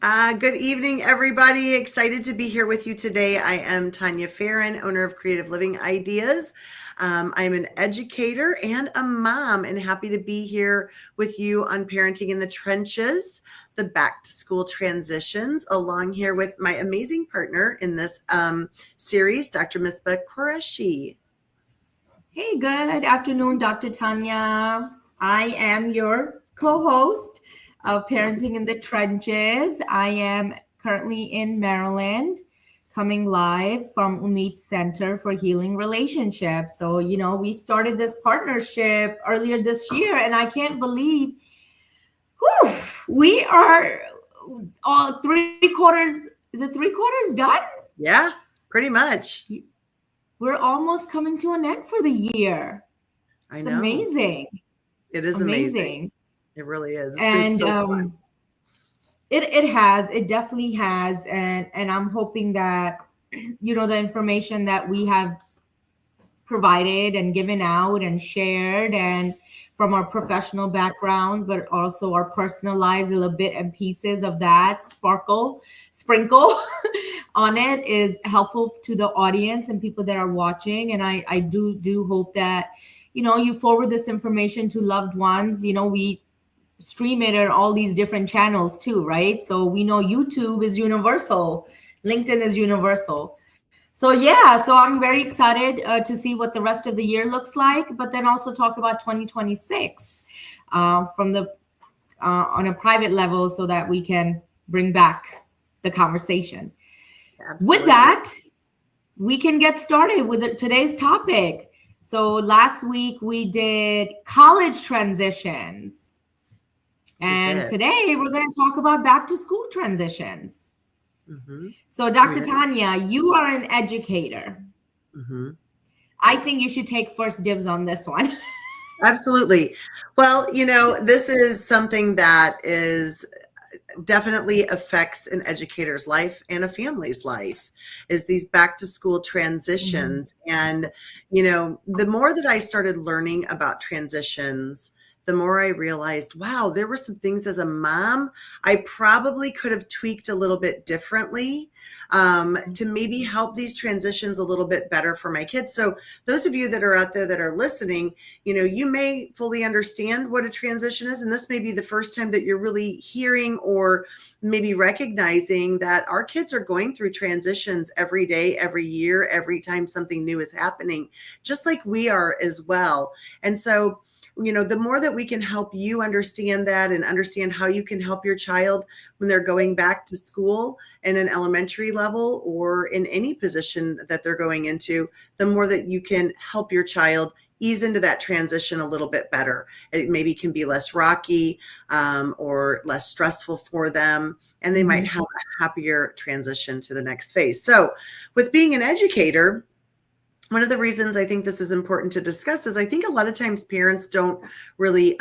Good evening, everybody. Excited to be here with you today. I am Tanya Farron, owner of Creative Living Ideas. I'm an educator and a mom, and happy to be here with you on Parenting in the Trenches, the back to school transitions, along here with my amazing partner in this series, Dr. Misbah Qureshi. Hey, good afternoon, Dr. Tanya. I am your co host of Parenting in the Trenches. I am currently in Maryland, coming live from Umid Center for Healing Relationships. So, we started this partnership earlier this year, and I can't believe whew, we are all 3/4. Is it 3/4 done? Yeah, pretty much. We're almost coming to an end for the year. I It's know. amazing. It is amazing. Amazing. It really is. It's been And so fun. it definitely has. And I'm hoping that, the information that we have provided and given out and shared and from our professional backgrounds, but also our personal lives, a little bit and pieces of that sprinkle on it is helpful to the audience and people that are watching. And I do hope that, you forward this information to loved ones. We stream it on all these different channels too, right? So we know YouTube is universal, LinkedIn is universal. So yeah, so I'm very excited to see what the rest of the year looks like, but then also talk about 2026 from the on a private level, so that we can bring back the conversation. Absolutely. With that, we can get started with today's topic. So last week we did college transitions, and today we're going to talk about back to school transitions. Mm-hmm. So, Dr. Tanya, you are an educator. Mm-hmm. I think you should take first dibs on this one. Absolutely. Well, this is something that is definitely affects an educator's life and a family's life, is these back to school transitions. Mm-hmm. And, the more that I started learning about transitions, the more I realized, wow, there were some things as a mom I probably could have tweaked a little bit differently to maybe help these transitions a little bit better for my kids. So those of you that are out there that are listening, you may fully understand what a transition is. And this may be the first time that you're really hearing or maybe recognizing that our kids are going through transitions every day, every year, every time something new is happening, just like we are as well. And so the more that we can help you understand that and understand how you can help your child when they're going back to school in an elementary level or in any position that they're going into, the more that you can help your child ease into that transition a little bit better. It maybe can be less rocky or less stressful for them, and they might have a happier transition to the next phase. So with being an educator, one of the reasons I think this is important to discuss is I think a lot of times parents don't really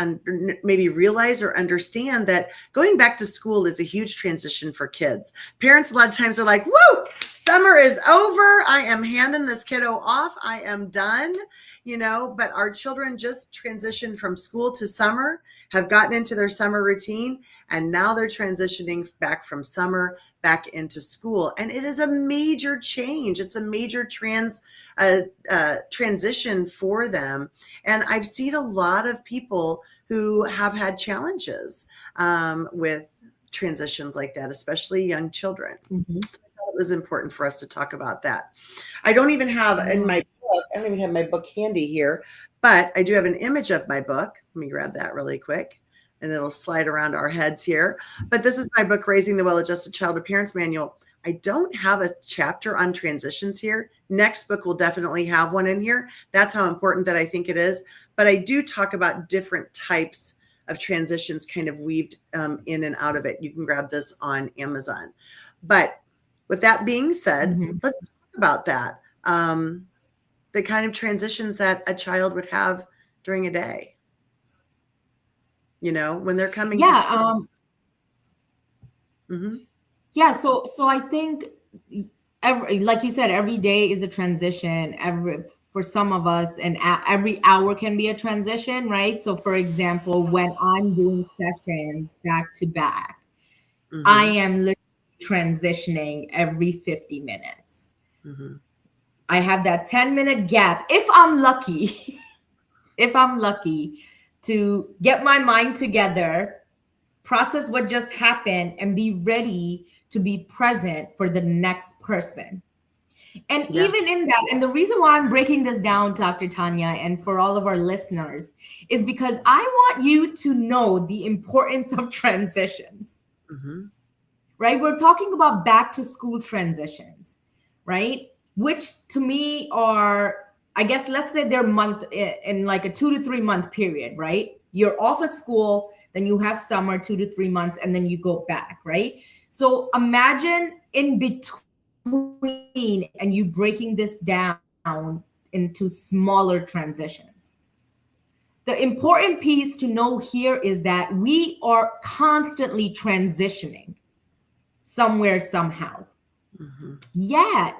maybe realize or understand that going back to school is a huge transition for kids. Parents a lot of times are like, woo, summer is over. I am handing this kiddo off. I am done, but our children just transitioned from school to summer, have gotten into their summer routine, and now they're transitioning back from summer back into school. And it is a major change. It's a major transition for them. And I've seen a lot of people who have had challenges with transitions like that, especially young children. Mm-hmm. So I thought it was important for us to talk about that. I don't even have in my book, I don't even have my book handy here, but I do have an image of my book. Let me grab that really quick, and it'll slide around our heads here. But this is my book, Raising the Well-Adjusted Child, a Parent's Manual. I don't have a chapter on transitions here. Next book will definitely have one in here. That's how important that I think it is. But I do talk about different types of transitions kind of weaved in and out of it. You can grab this on Amazon. But with that being said, let's talk about that. The kind of transitions that a child would have during a day, when they're coming to school. Yeah, so I think like you said, every day is a transition. For some of us, and every hour can be a transition, right? So for example, when I'm doing sessions back to back, I Mm-hmm. am literally transitioning every 50 minutes. Mm-hmm. I have that 10-minute gap if I'm lucky, if I'm lucky to get my mind together, process what just happened, and be ready to be present for the next person. And Yeah. even in that, and the reason why I'm breaking this down, Dr. Tanya, and for all of our listeners, is because I want you to know the importance of transitions, Mm-hmm. right? We're talking about back to school transitions, right? Which to me are, I guess, let's say they're in like a 2 to 3 month period, right? You're off of school, then you have summer, 2 to 3 months, and then you go back, right? So imagine in between and you breaking this down into smaller transitions. The important piece to know here is that we are constantly transitioning somewhere, somehow. Mm-hmm. Yet,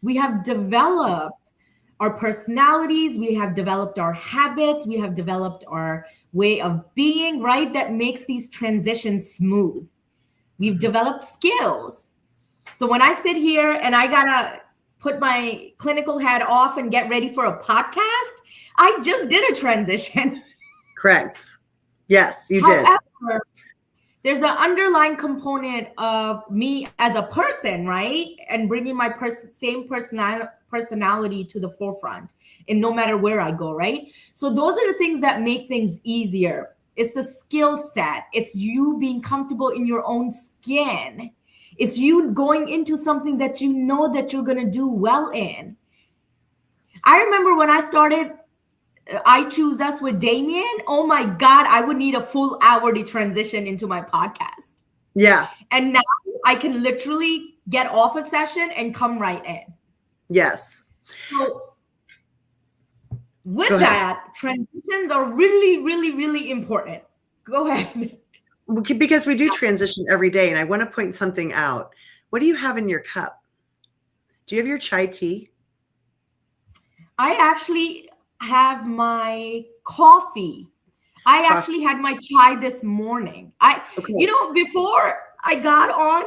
we have developed our personalities, we have developed our habits, we have developed our way of being, right? That makes these transitions smooth. We've Mm-hmm. developed skills. So when I sit here and I gotta put my clinical hat off and get ready for a podcast, I just did a transition. Correct. Yes, you did. However, there's the underlying component of me as a person, right? And bringing my same personality to the forefront in no matter where I go, right? So those are the things that make things easier. It's the skill set. It's you being comfortable in your own skin. It's you going into something that you know that you're going to do well in. I remember when I started I Choose Us with Damien, oh my God, I would need a full hour to transition into my podcast. Yeah. And now I can literally get off a session and come right in. Yes. So with Go ahead. that, transitions are really, really, really important. Go ahead. Because we do transition every day. And I want to point something out. What do you have in your cup? Do you have your chai tea? I actually have my coffee. I actually had my chai this morning. Okay. Before I got on,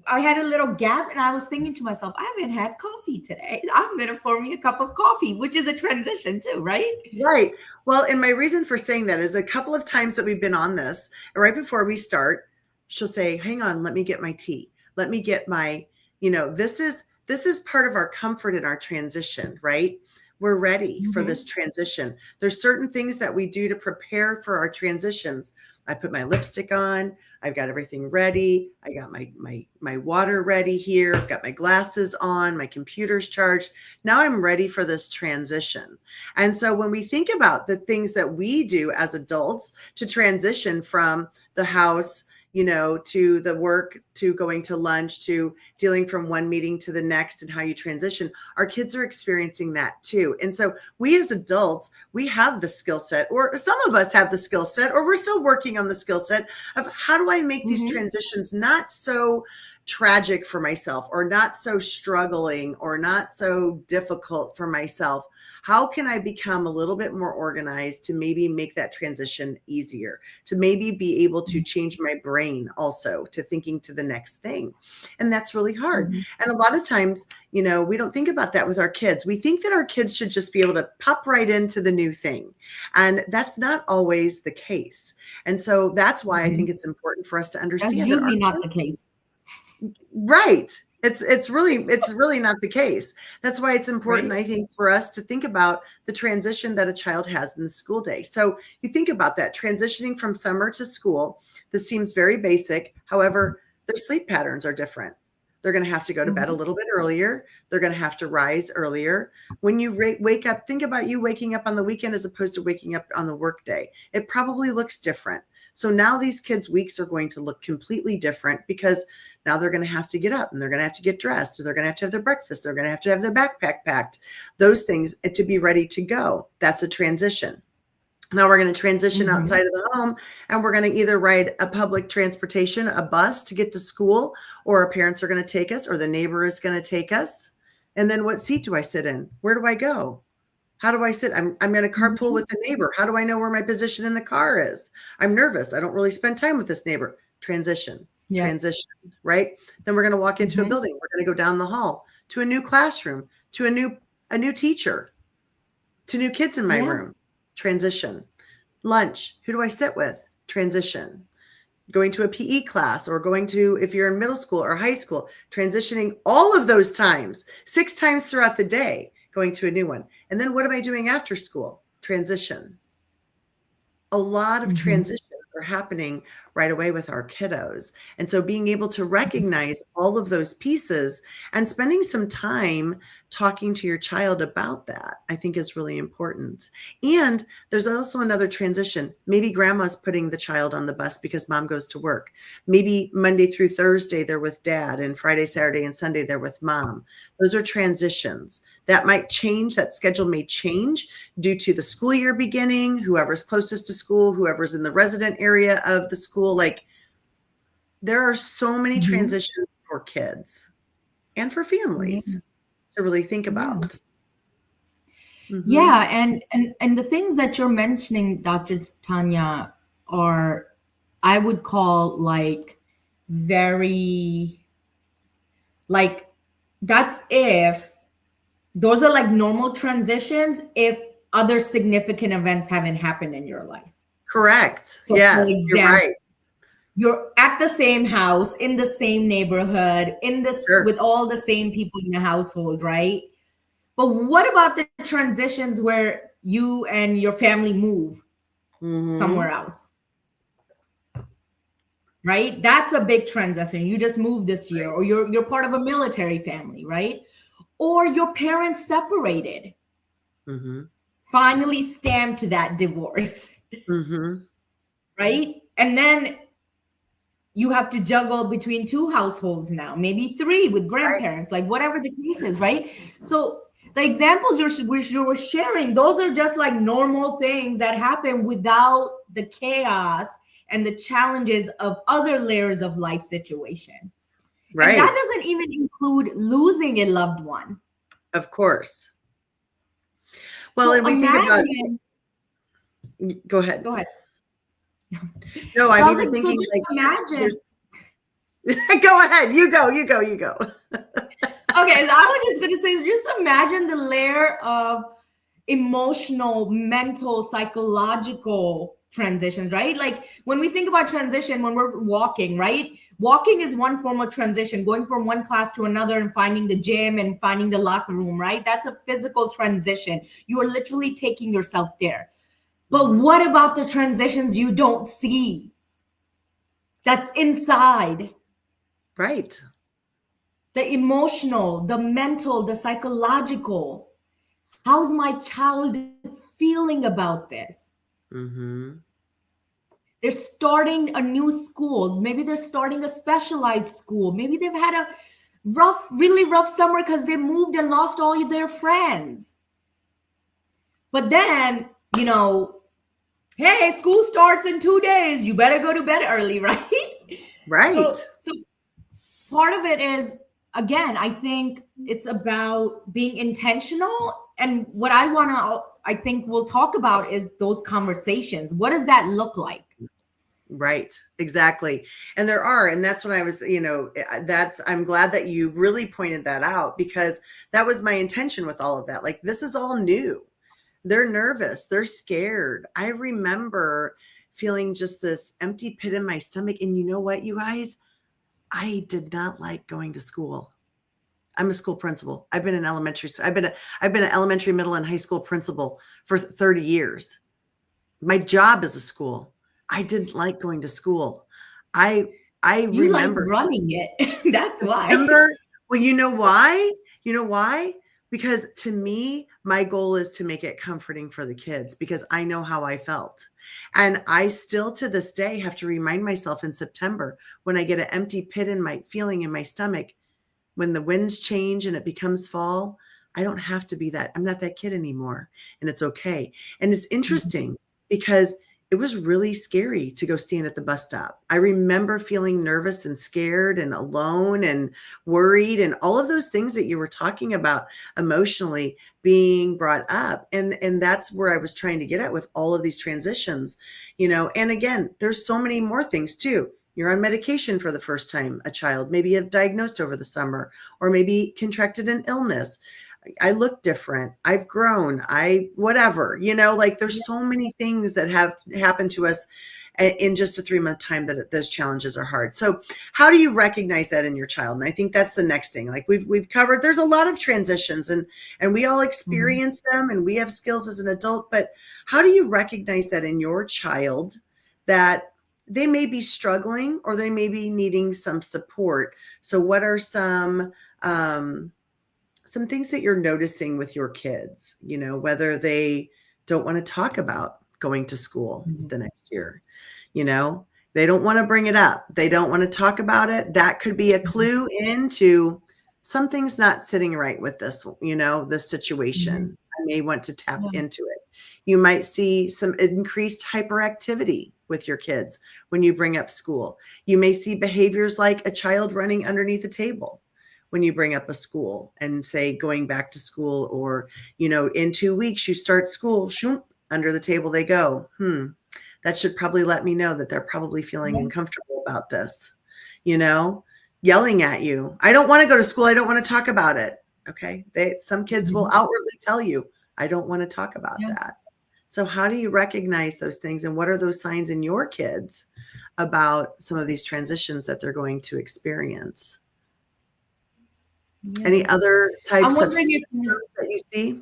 I had a little gap and I was thinking to myself, I haven't had coffee today. I'm going to pour me a cup of coffee, which is a transition too, right? Right. Well, and my reason for saying that is a couple of times that we've been on this, right before we start, she'll say, hang on, let me get my tea. Let me get my, this is part of our comfort in our transition, right? We're ready for this transition. There's certain things that we do to prepare for our transitions. I put my lipstick on. I've got everything ready. I got my water ready here. I've got my glasses on. My computer's charged. Now I'm ready for this transition. And so when we think about the things that we do as adults to transition from the house, to the work, to going to lunch, to dealing from one meeting to the next and how you transition, our kids are experiencing that too. And so we as adults, we have the skill set, or some of us have the skill set, or we're still working on the skill set of how do I make these transitions not so tragic for myself, or not so struggling, or not so difficult for myself. How can I become a little bit more organized to maybe make that transition easier, to maybe be able to change my brain also to thinking to the next thing? And that's really hard. And a lot of times, we don't think about that with our kids. We think that our kids should just be able to pop right into the new thing. And that's not always the case. And so that's why I think it's important for us to understand that's usually not the case. Right. It's really not the case. That's why it's important, I think, for us to think about the transition that a child has in the school day. So you think about that transitioning from summer to school. This seems very basic. However, their sleep patterns are different. They're going to have to go to bed a little bit earlier. They're going to have to rise earlier. When you wake up, think about you waking up on the weekend as opposed to waking up on the workday. It probably looks different. So now these kids' weeks are going to look completely different because now they're going to have to get up and they're going to have to get dressed, or they're going to have their breakfast. They're going to have their backpack packed, those things to be ready to go. That's a transition. Now we're going to transition outside of the home, and we're going to either ride a public transportation, a bus to get to school, or our parents are going to take us, or the neighbor is going to take us. And then what seat do I sit in? Where do I go? How do I sit? I'm going to carpool with the neighbor. How do I know where my position in the car is? I'm nervous. I don't really spend time with this neighbor. transition, Yeah. transition, right? Then we're going to walk into a Mhm. building. We're going to go down the hall to a new classroom, to a new teacher, to new kids in my Yeah. room, transition. Lunch, who do I sit with? Transition. Going to a PE class, or going to, if you're in middle school or high school, transitioning all of those times, 6 times throughout the day, going to a new one. And then what am I doing after school? Transition. A lot of Mhm. transitions are happening right away with our kiddos. And so being able to recognize all of those pieces and spending some time talking to your child about that, I think is really important. And there's also another transition. Maybe grandma's putting the child on the bus because mom goes to work. Maybe Monday through Thursday they're with dad, and Friday, Saturday, and Sunday they're with mom. Those are transitions. That might change, that schedule may change due to the school year beginning, whoever's closest to school, whoever's in the resident area of the school. Like, there are so many Mhm. transitions for kids and for Yeah. families to really think Yeah. about. Yeah, Mhm. and the things that you're mentioning, Dr. Tanya, are I would call like very like that's if those are like normal transitions if other significant events haven't happened in your life. Correct. So for Yes, you're example, right. you're at the same house, in the same neighborhood, in this Sure. with all the same people in the household, right? But what about the transitions where you and your family move somewhere Mhm. else, right? That's a big transition. You just moved this year, or you're part of a military family, right? Or your parents separated, Mhm. finally stamped that divorce, Mhm. right? And then you have to juggle between two households now, maybe three with Right. grandparents, like whatever the case is, right? So the examples you're sharing, those are just like normal things that happen without the chaos and the challenges of other layers of life situation. And that Right. doesn't even include losing a loved one. Of course. Well, So and we think about, imagine, go ahead. go ahead. No, So I'm I was even like, so thinking just like imagine. there's go ahead. You go, you go, you go. Okay, so I was just gonna say, just imagine the layer of emotional, mental, psychological transitions, right? Like when we think about transition, when we're walking, right? Walking is one form of transition, going from one class to another and finding the gym and finding the locker room, right? That's a physical transition. You are literally taking yourself there. But what about the transitions you don't see? That's inside. Right. The emotional, the mental, the psychological. How's my child feeling about this? Mhm. They're starting a new school. Maybe they're starting a specialized school. Maybe they've had a rough, really rough summer because they moved and lost all of their friends. But then, hey, school starts in 2 days. You better go to bed early, right? Right. So part of it is, again, I think it's about being intentional. And what I think we'll talk about is those conversations. What does that look like? Right. Exactly. And there are, and that's when I was, I'm glad that you really pointed that out, because that was my intention with all of that. Like, this is all new. They're nervous. They're scared. I remember feeling just this empty pit in my stomach. And you know what, you guys? I did not like going to school. I'm a school principal. I've been I've been an elementary, middle, and high school principal for 30 years. My job is a school. I didn't like going to school. I I You like remember running it. That's why. September. Well, you know why? You know why? Because to me, my goal is to make it comforting for the kids, because I know how I felt. And I still to this day have to remind myself in September, when I get an empty pit in my feeling in my stomach, when the winds change and it becomes fall, I don't have to be that. I'm not that kid anymore. And it's okay. And it's interesting because it was really scary to go stand at the bus stop. I remember feeling nervous and scared and alone and worried, and all of those things that you were talking about emotionally being brought up. And that's where I was trying to get at with all of these transitions, And again, there's so many more things too. you're on medication for the first time, a child, maybe have diagnosed over the summer, or maybe contracted an illness. I look different. I've grown. Whatever, like there's so many things that have happened to us in just a 3-month time that those challenges are hard. So how do you recognize that in your child? And I think that's the next thing. Like we've covered, there's a lot of transitions and we all experience them and we have skills as an adult, but how do you recognize that in your child that they may be struggling or they may be needing some support? So what are some things that you're noticing with your kids, whether they don't want to talk about going to school the next year, they don't want to bring it up. They don't want to talk about it. That could be a clue into something's not sitting right with this, this situation. I may want to tap into it. You might see some increased hyperactivity with your kids when you bring up school. You may see behaviors like a child running underneath a table when you bring up a school and say going back to school, or, in 2 weeks you start school, shoom, under the table they go. That should probably let me know that they're probably feeling uncomfortable about this, yelling at you. I don't want to go to school. I don't want to talk about it. Okay. Some kids will outwardly tell you, I don't want to talk about that. So how do you recognize those things? And what are those signs in your kids about some of these transitions that they're going to experience? Any other types of symptoms that you see?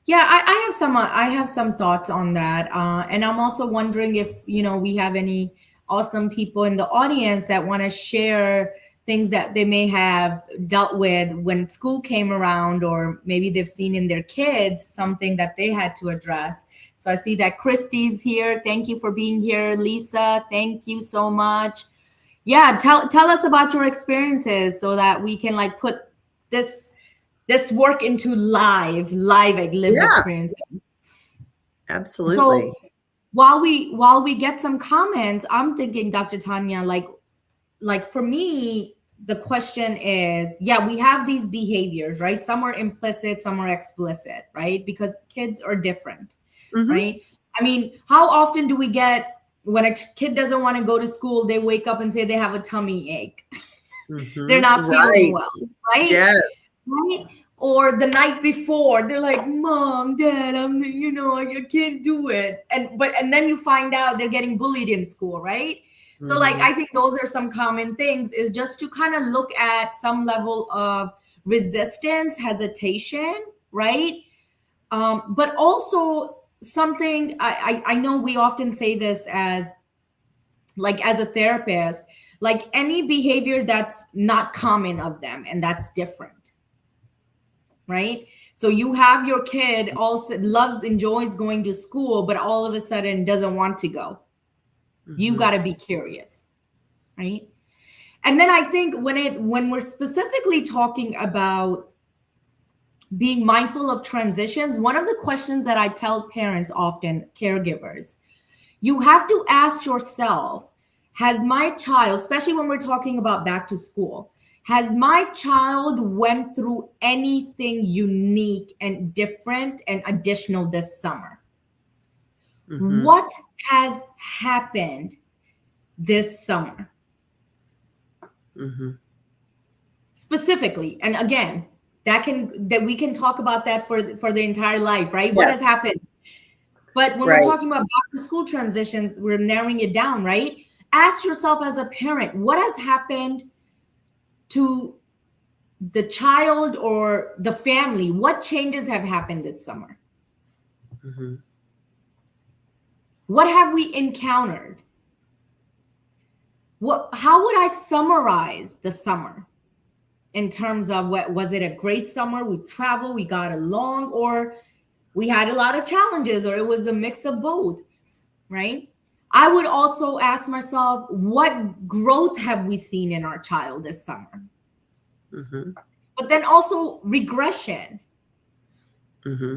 Yeah, I have some thoughts on that, and I'm also wondering if we have any awesome people in the audience that want to share things that they may have dealt with when school came around, or maybe they've seen in their kids something that they had to address. So I see that Christy's here. Thank you for being here, Lisa. Thank you so much. Yeah, tell us about your experiences so that we can put this work into live lived experience. Absolutely. So while we get some comments, I'm thinking, Dr. Tanya, like for me, the question is, we have these behaviors, right? Some are implicit, some are explicit, right? Because kids are different, right? I mean, how often do we get when a kid doesn't want to go to school, they wake up and say they have a tummy ache. They're not feeling well, right? Yes. Right? Or the night before, they're like, Mom, Dad, I can't do it. And then you find out they're getting bullied in school, right? So I think those are some common things, is just to kind of look at some level of resistance, hesitation, right? But also something, I know we often say this as a therapist, any behavior that's not common of them and that's different, right? So you have your kid also enjoys going to school, but all of a sudden doesn't want to go. You got to be curious, right? And then I think when we're specifically talking about being mindful of transitions, one of the questions that I tell parents often, caregivers, you have to ask yourself, has my child, especially when we're talking about back to school, has my child went through anything unique and different and additional this summer? What has happened this summer? Specifically, and again, that we can talk about that for the entire life, right? What has happened? But when we're talking about back to school transitions, we're narrowing it down, right? Ask yourself as a parent, what has happened to the child or the family? What changes have happened this summer? What have we encountered? How would I summarize the summer in terms of was it a great summer? We traveled, we got along, or we had a lot of challenges, or it was a mix of both, right? I would also ask myself, what growth have we seen in our child this summer? But then also regression.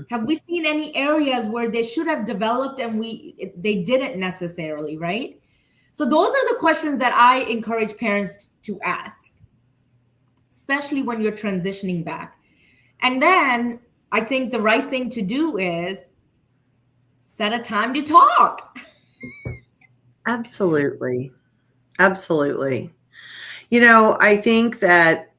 Have we seen any areas where they should have developed and they didn't necessarily, right? So those are the questions that I encourage parents to ask, especially when you're transitioning back. And then I think the right thing to do is set a time to talk. Absolutely. Absolutely. You know, I think that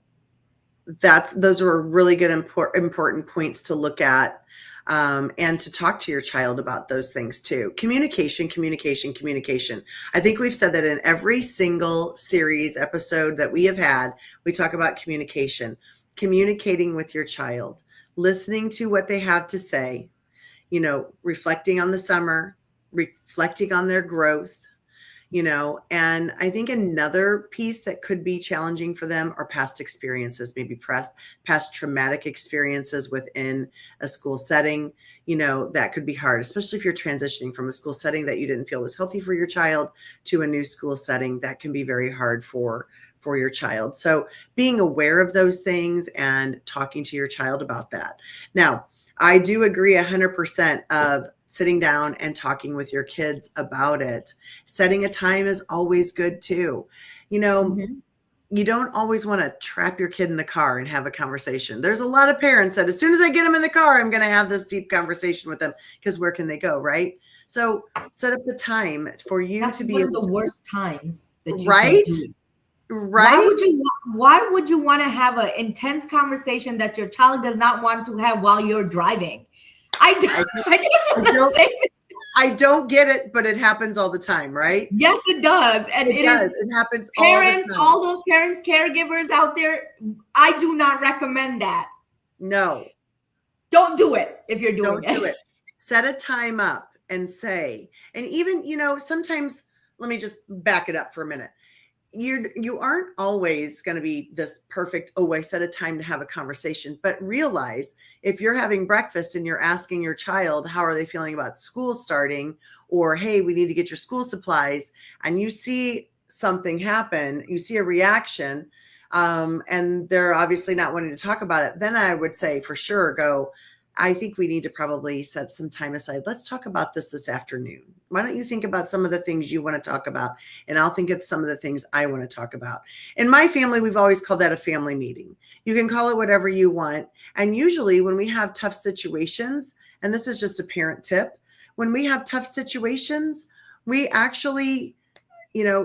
those are really good important points to look at, and to talk to your child about those things too. Communication, communication, communication. I think we've said that in every single series episode that we have had. We talk about communication, communicating with your child, listening to what they have to say, reflecting on the summer, reflecting on their growth, and I think another piece that could be challenging for them are past experiences, maybe past traumatic experiences within a school setting. That could be hard, especially if you're transitioning from a school setting that you didn't feel was healthy for your child to a new school setting. That can be very hard for your child. So being aware of those things and talking to your child about that. Now, I do agree 100% of sitting down and talking with your kids about it. Setting a time is always good too. Mm-hmm. You don't always want to trap your kid in the car and have a conversation. There's a lot of parents that as soon as I get them in the car, I'm going to have this deep conversation with them, because where can they go, right? So set up the time for you That's to be one able of the to, worst times that you can right? do it. Right? Why would you want to have an intense conversation that your child does not want to have while you're driving? I just want to say it. I don't get it, but it happens all the time, right? Yes, it does. And It does. It happens all the parents, time. all those parents, caregivers out there, I do not recommend that. No. Don't do it if you're doing Don't do it. Set a time up and say, and even, sometimes, let me just back it up for a minute. You aren't always going to be this perfect, oh, I set a time to have a conversation, but realize if you're having breakfast and you're asking your child, how are they feeling about school starting? Or, hey, we need to get your school supplies, and you see something happen, you see a reaction, and they're obviously not wanting to talk about it, then I would say for sure go, I think we need to probably set some time aside. Let's talk about this afternoon. Why don't you think about some of the things you want to talk about? And I'll think of some of the things I want to talk about. In my family, we've always called that a family meeting. You can call it whatever you want. And usually when we have tough situations, and this is just a parent tip, when we have tough situations, we actually,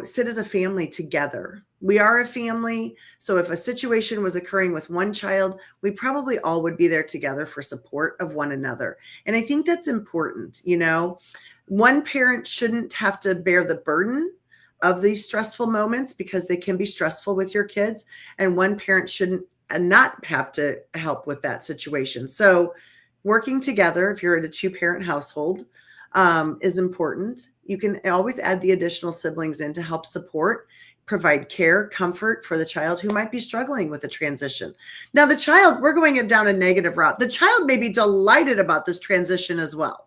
sit as a family together. We are a family. So if a situation was occurring with one child, we probably all would be there together for support of one another. And I think that's important. One parent shouldn't have to bear the burden of these stressful moments, because they can be stressful with your kids. And one parent shouldn't not have to help with that situation. So working together, if you're in a 2-parent household, is important. You can always add the additional siblings in to help support, provide care, comfort for the child who might be struggling with a transition. Now, the child, we're going down a negative route. The child may be delighted about this transition as well.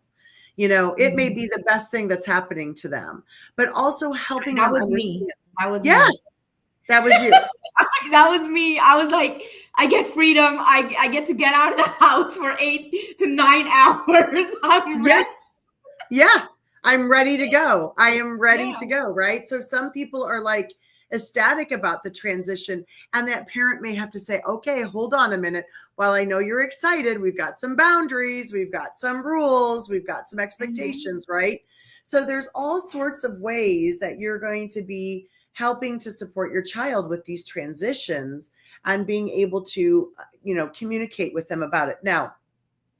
It may be the best thing that's happening to them, but also helping them understand. That was yeah, me. That was you. That was me. I was like, I get freedom. I get to get out of the house for 8 to 9 hours. I'm ready. Yeah, I'm ready to go. I am ready to go, right? So some people are like ecstatic about the transition, and that parent may have to say, okay, hold on a minute. While I know you're excited, we've got some boundaries, we've got some rules, we've got some expectations, right? So there's all sorts of ways that you're going to be helping to support your child with these transitions and being able to, communicate with them about it. Now,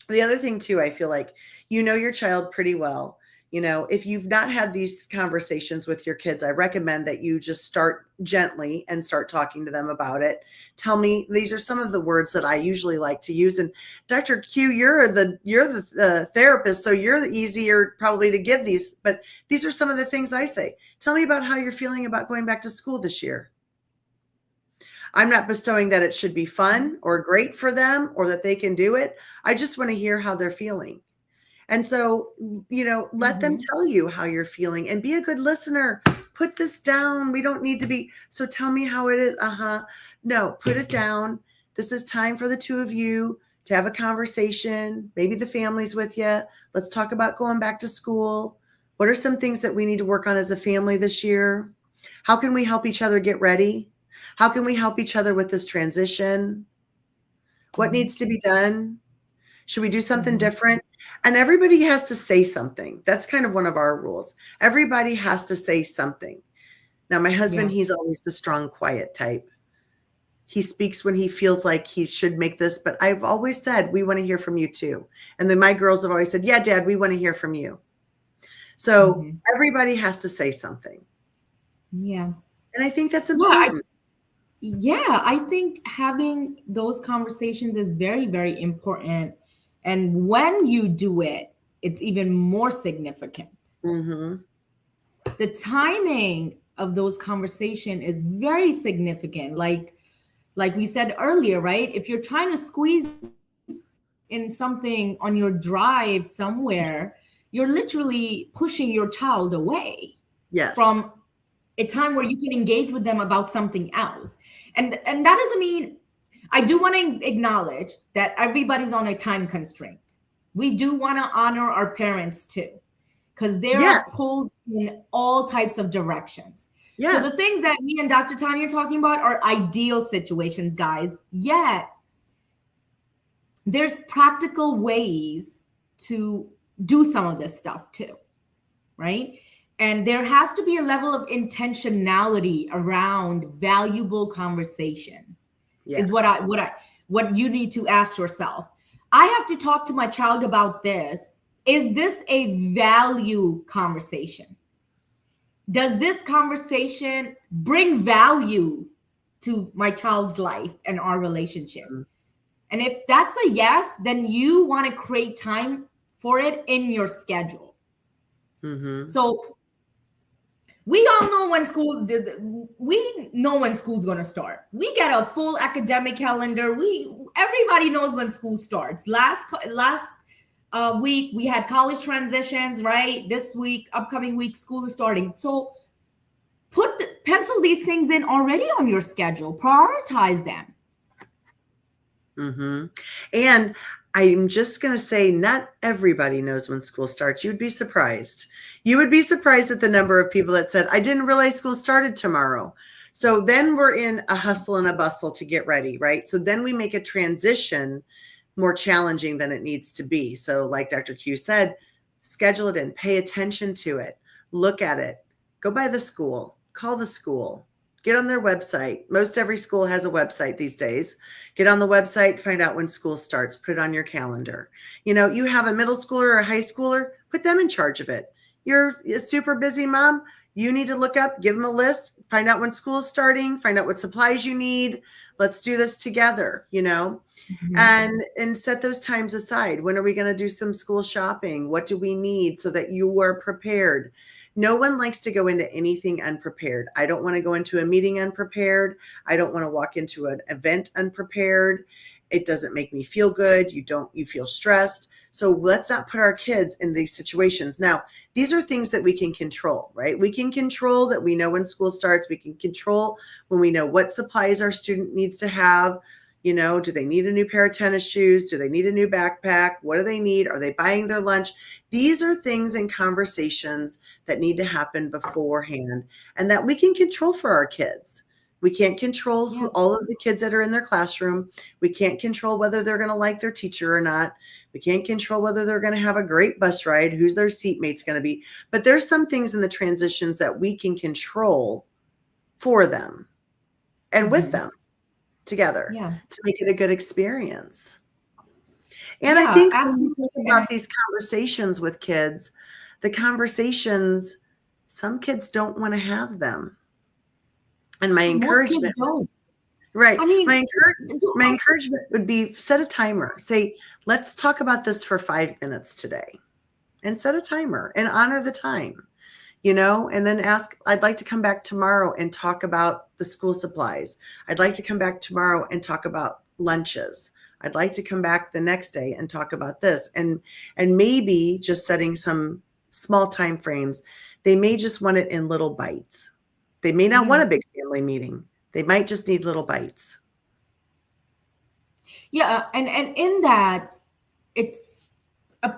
the other thing too, I feel like, your child pretty well. If you've not had these conversations with your kids, I recommend that you just start gently and start talking to them about it. Tell me, these are some of the words that I usually like to use. And Dr. Q, you're the therapist, so you're the easier probably to give these, but these are some of the things I say. Tell me about how you're feeling about going back to school this year. I'm not bestowing that it should be fun or great for them or that they can do it. I just want to hear how they're feeling. And so, let them tell you how you're feeling and be a good listener. Put this down. We don't need to be, so tell me how it is. No, put it down. This is time for the two of you to have a conversation. Maybe the family's with you. Let's talk about going back to school. What are some things that we need to work on as a family this year? How can we help each other get ready? How can we help each other with this transition? What needs to be done? Should we do something different? And everybody has to say something. That's kind of one of our rules. Everybody has to say something. Now, my husband, Yeah. he's always the strong, quiet type. He speaks when he feels like he should make this, but I've always said, we want to hear from you too. And then my girls have always said, yeah, Dad, we want to hear from you. So Mhm. everybody has to say something. Yeah. And I think that's Yeah. important. I think having those conversations is very, very important. And when you do it, it's even more significant. Mm-hmm. The timing of those conversation is very significant. Like we said earlier, right? If you're trying to squeeze in something on your drive somewhere, you're literally pushing your child away Yes. from a time where you can engage with them about something else. And that doesn't mean, I do want to acknowledge that everybody's on a time constraint. We do want to honor our parents too, because they are Yes. pulled in all types of directions. So the Yes. things that me and Dr. Tanya are talking about are ideal situations, guys. Yet there's practical ways to do some of this stuff too, right? And there has to be a level of intentionality around valuable conversations. Is Yes. what you need to ask yourself. I have to talk to my child about this. Is this a value conversation? Does this conversation bring value to my child's life and our relationship? And if that's a yes, then you want to create time for it in your schedule. Mm-hmm. So we all know when we know when school's going to start. We get a full academic calendar. Everybody knows when school starts. Last week we had college transitions, right? This week, upcoming week, school is starting. So pencil these things in already on your schedule. Prioritize them. Mm-hmm. And I'm just going to say, not everybody knows when school starts. You'd be surprised. You would be surprised at the number of people that said, I didn't realize school started tomorrow. So then we're in a hustle and a bustle to get ready, right? So then we make a transition more challenging than it needs to be. So like Dr. Q said, schedule it in, pay attention to it, look at it, go by the school, call the school, get on their website. Most every school has a website these days. Get on the website, find out when school starts, put it on your calendar. You know, you have a middle schooler or a high schooler, put them in charge of it. You're a super busy mom. You need to look up, give them a list, find out when school is starting, find out what supplies you need. Let's do this together, you know, and set those times aside. When are we going to do some school shopping? What do we need so that you are prepared? No one likes to go into anything unprepared. I don't want to go into a meeting unprepared. I don't want to walk into an event unprepared. It doesn't make me feel good. You feel stressed. So let's not put our kids in these situations. Now, these are things that we can control, right? We can control that we know when school starts. We can control when we know what supplies our student needs to have. You know, do they need a new pair of tennis shoes? Do they need a new backpack? What do they need? Are they buying their lunch? These are things and conversations that need to happen beforehand and that we can control for our kids. We can't control all of the kids that are in their classroom. We can't control whether they're going to like their teacher or not. We can't control whether they're going to have a great bus ride, who's their seatmate's going to be. But there's some things in the transitions that we can control for them and with them together to make it a good experience. And I think when you think about these conversations with kids, the conversations, some kids don't want to have them. And my encouragement, right? I mean, my encouragement would be set a timer. Say, let's talk about this for 5 minutes today, and set a timer and honor the time, you know, and then ask, I'd like to come back tomorrow and talk about the school supplies. I'd like to come back tomorrow and talk about lunches. I'd like to come back the next day and talk about this. And maybe just setting some small time frames. They may just want it in little bites. They may not want a big family meeting. They might just need little bites. Yeah, and in that, it's a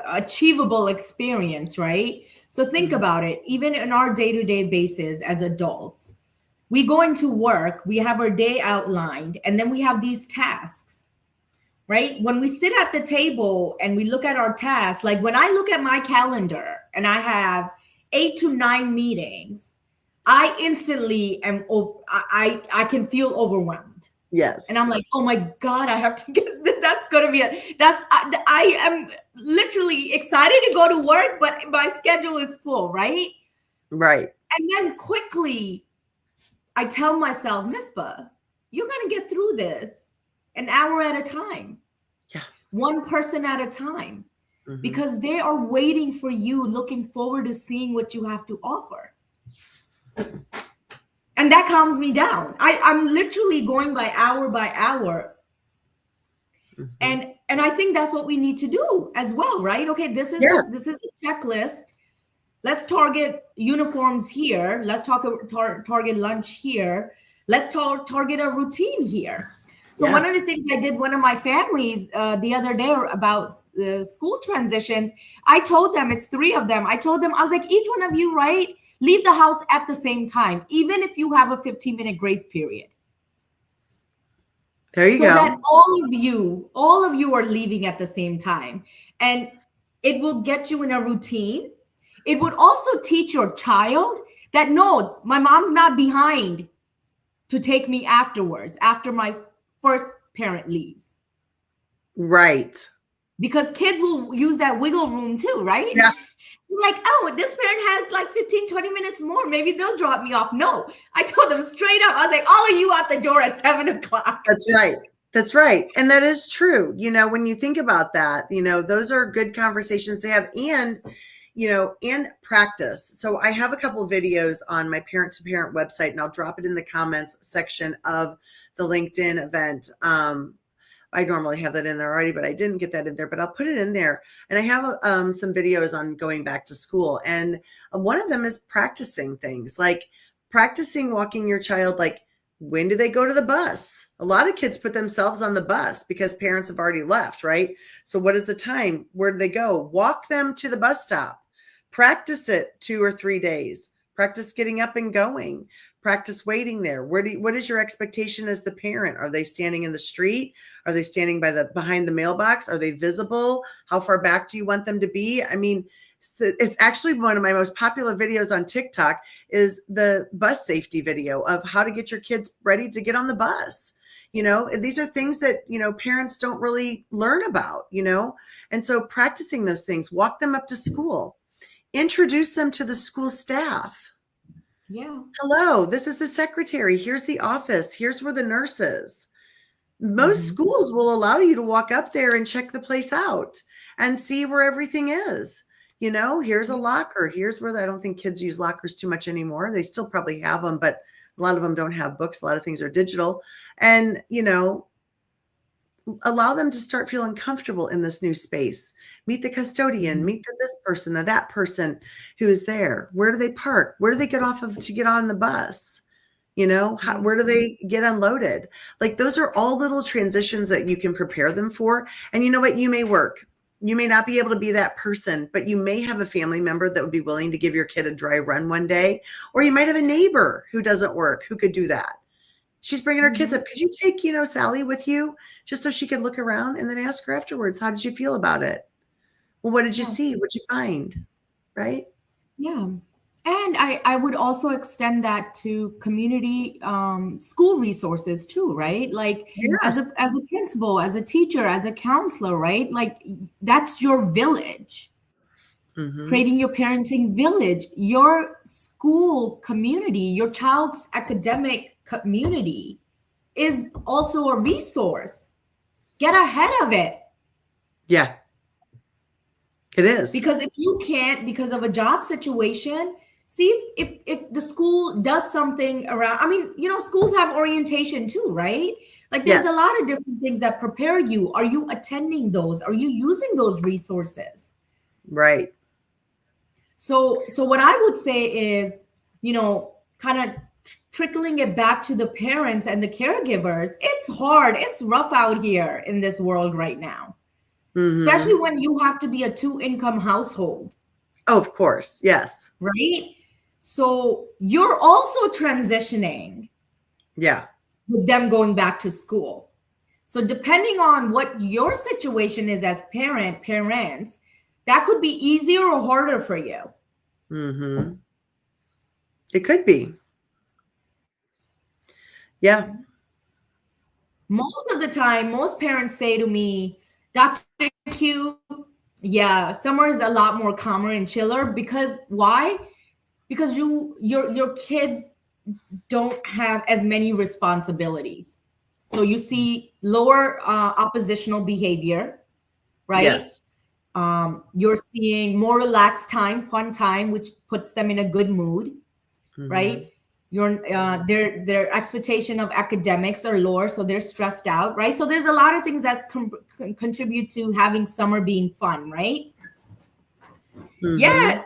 achievable experience, right? So think about it. Even in our day-to-day basis as adults, we go into work, we have our day outlined, and then we have these tasks. right? When we sit at the table and we look at our tasks, like when I look at my calendar and I have 8 to 9 meetings, I instantly am, I can feel overwhelmed. Yes. And I'm like, oh my God, I have to get, that's going to be I am literally excited to go to work, but my schedule is full, right? Right. And then quickly, I tell myself, Misbah, you're going to get through this an hour at a time. Yeah. One person at a time. Mm-hmm. Because they are waiting for you, looking forward to seeing what you have to offer. And that calms me down. I'm literally going by hour. Mm-hmm. And I think that's what we need to do as well, right? Okay, this is the checklist. Let's target uniforms here. Let's target lunch here. Let's target a routine here. So one of the things I did, one of my families the other day about school transitions, I told them, it's 3 of them. I told them, I was like, each one of you, right? Leave the house at the same time, even if you have a 15-minute grace period. There you go. So that all of you are leaving at the same time. And it will get you in a routine. It would also teach your child that, no, my mom's not behind to take me afterwards, after my first parent leaves. Right. Because kids will use that wiggle room too, right? Yeah. Like, oh, this parent has like 15, 20 minutes more. Maybe they'll drop me off. No, I told them straight up. I was like, all of you out the door at 7 o'clock. That's right. That's right. And that is true. You know, when you think about that, you know, those are good conversations to have and, you know, and practice. So I have a couple of videos on my parent to parent website, and I'll drop it in the comments section of the LinkedIn event. I normally have that in there already, but I didn't get that in there, but I'll put it in there. And I have some videos on going back to school. And one of them is practicing things, like practicing walking your child, like, when do they go to the bus? A lot of kids put themselves on the bus because parents have already left, right? So what is the time? Where do they go? Walk them to the bus stop. Practice it 2 or 3 days. Practice getting up and going. Practice waiting there. What is your expectation as the parent? Are they standing in the street? Are they standing behind the mailbox? Are they visible? How far back do you want them to be? I mean, it's actually one of my most popular videos on TikTok is the bus safety video of how to get your kids ready to get on the bus. You know, these are things that, you know, parents don't really learn about, you know, and so practicing those things, walk them up to school, introduce them to the school staff. Yeah. Hello, this is the secretary. Here's the office. Here's where the nurse is. Most schools will allow you to walk up there and check the place out and see where everything is. You know, here's a locker. Here's where I don't think kids use lockers too much anymore. They still probably have them, but a lot of them don't have books. A lot of things are digital. And, you know, allow them to start feeling comfortable in this new space. Meet the custodian, meet this person or that person who is there. Where do they park? Where do they get off of to get on the bus? You know, where do they get unloaded? Like those are all little transitions that you can prepare them for. And you know what? You may work. You may not be able to be that person, but you may have a family member that would be willing to give your kid a dry run one day. Or you might have a neighbor who doesn't work, who could do that. She's bringing her kids up. Could you take, you know, Sally with you just so she could look around and then ask her afterwards, how did you feel about it? Well, what did you see? What'd you find? Right? Yeah. And I would also extend that to community school resources too, right? Like as a principal, as a teacher, as a counselor, right? Like that's your village. Creating your parenting village, your school community, your child's academic community is also a resource. Get ahead of it. Yeah, it is. Because if you can't, because of a job situation, see if the school does something around, I mean, you know, schools have orientation too, right? Like there's a lot of different things that prepare you. Are you attending those? Are you using those resources? Right. So what I would say is, you know, kind of trickling it back to the parents and the caregivers. It's hard. It's rough out here in this world right now, especially when you have to be a 2-income household. Oh, of course. Yes. Right. So you're also transitioning. Yeah. With them going back to school. So depending on what your situation is as parents, that could be easier or harder for you. Mm-hmm. It could be. Yeah. Most of the time, most parents say to me, Dr. Q, yeah, summer is a lot more calmer and chiller because why? Because your kids don't have as many responsibilities. So you see lower oppositional behavior, right? Yes. You're seeing more relaxed time, fun time, which puts them in a good mood, Mm-hmm. right? Their expectation of academics are lower, so they're stressed out, right? So there's a lot of things that contribute to having summer being fun, right? Mm-hmm. Yeah,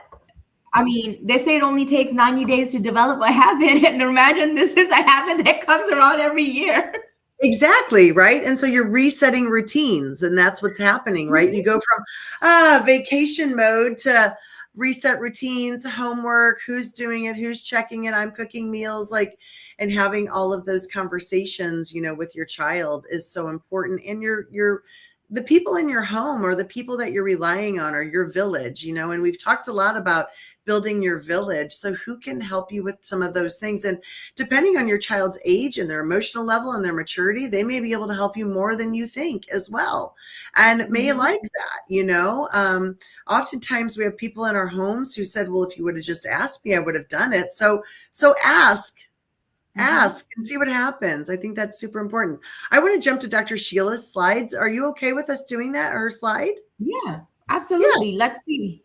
I mean, they say it only takes 90 days to develop a habit, and imagine this is a habit that comes around every year. Exactly, right? And so you're resetting routines, and that's what's happening, right? You go from vacation mode to reset routines, homework, who's doing it, who's checking it, I'm cooking meals, like, and having all of those conversations, with your child is so important. And your the people in your home or the people that you're relying on are your village, and we've talked a lot about building your village. So who can help you with some of those things? And depending on your child's age and their emotional level and their maturity, they may be able to help you more than you think as well. And may you Mhm. like that. Oftentimes we have people in our homes who said, well, if you would have just asked me, I would have done it. So Mhm. ask and see what happens. I think that's super important. I want to jump to Dr. Sheila's slides. Are you okay with us doing that, her slide? Yeah, Yeah. absolutely. Let's see.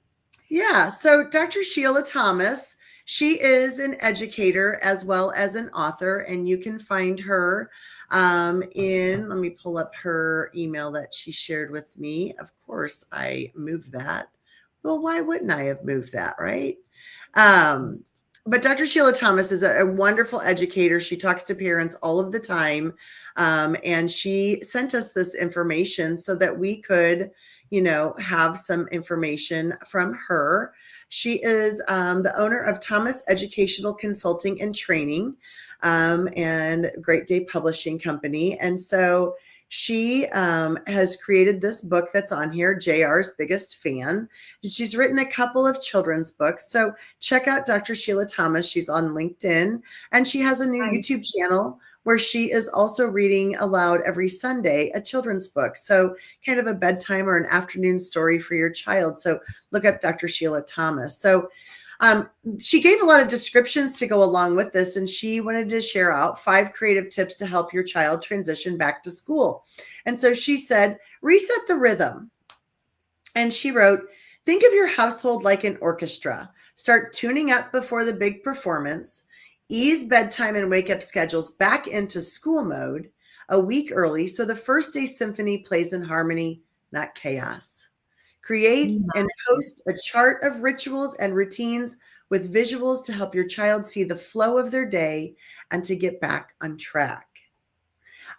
Yeah. So Dr. Sheila Thomas, she is an educator as well as an author, and you can find her let me pull up her email that she shared with me. Of course, I moved that. Well, why wouldn't I have moved that, right? Um, but Dr. Sheila Thomas is a wonderful educator. She talks to parents all of the time. And she sent us this information so that we could have some information from her. She is the owner of Thomas Educational Consulting and Training and Great Day Publishing Company. And so she has created this book that's on here, JR's Biggest Fan. And she's written a couple of children's books. So check out Dr. Sheila Thomas. She's on LinkedIn. And she has a new YouTube Nice. channel where she is also reading aloud every Sunday a children's book. So kind of a bedtime or an afternoon story for your child. So look up Dr. Sheila Thomas. So she gave a lot of descriptions to go along with this, and she wanted to share out 5 creative tips to help your child transition back to school. And so she said, reset the rhythm. And she wrote, think of your household like an orchestra. Start tuning up before the big performance. Ease bedtime and wake up schedules back into school mode a week early so the first day symphony plays in harmony, not chaos. Create and post a chart of rituals and routines with visuals to help your child see the flow of their day and to get back on track.